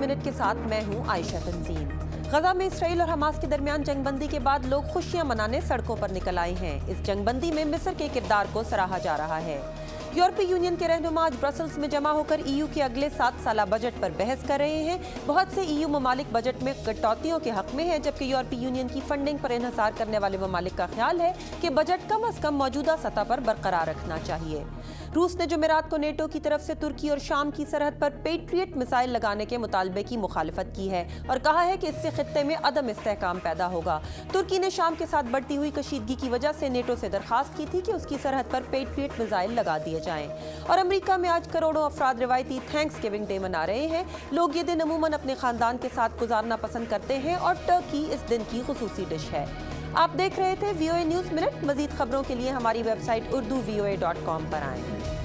Minute کے ساتھ میں ہوں عائشہ تنزین۔ غزہ میں اسرائیل اور حماس کے درمیان جنگ بندی کے بعد لوگ خوشیاں منانے سڑکوں پر نکل آئے ہیں۔ اس جنگ بندی میں مصر کے کردار کو سراہا جا رہا ہے۔ یورپی یونین کے رہنما آج برسلز میں جمع ہو کر EU کے اگلے 7 سالہ بجٹ پر بحث کر رہے ہیں۔ بہت سے EU ممالک بجٹ میں کٹوتیوں کے حق میں ہیں، جبکہ یورپی یونین کی فنڈنگ پر انحصار کرنے والے ممالک کا خیال ہے کہ بجٹ کم از کم موجودہ سطح پر برقرار رکھنا چاہیے۔ روس نے جمعرات کو نیٹو کی طرف سے ترکی اور شام کی سرحد پر پیٹریٹ میزائل لگانے کے مطالبے کی مخالفت کی ہے اور کہا ہے کہ اس سے خطے میں عدم استحکام پیدا ہوگا۔ ترکی نے شام کے ساتھ بڑھتی ہوئی کشیدگی کی وجہ سے نیٹو سے درخواست کی تھی کہ اس کی سرحد پر پیٹریٹ میزائل لگا دیے جائیں۔ اور امریکہ میں آج کروڑوں افراد روایتی تھینکس گیونگ ڈے منا رہے ہیں۔ لوگ یہ دن عموماً اپنے خاندان کے ساتھ گزارنا پسند کرتے ہیں اور ٹرکی اس دن کی خصوصی ڈش ہے۔ آپ دیکھ رہے تھے VOA نیوز منٹ۔ مزید خبروں کے لیے ہماری ویب سائٹ urduvoa.com پر آئیں۔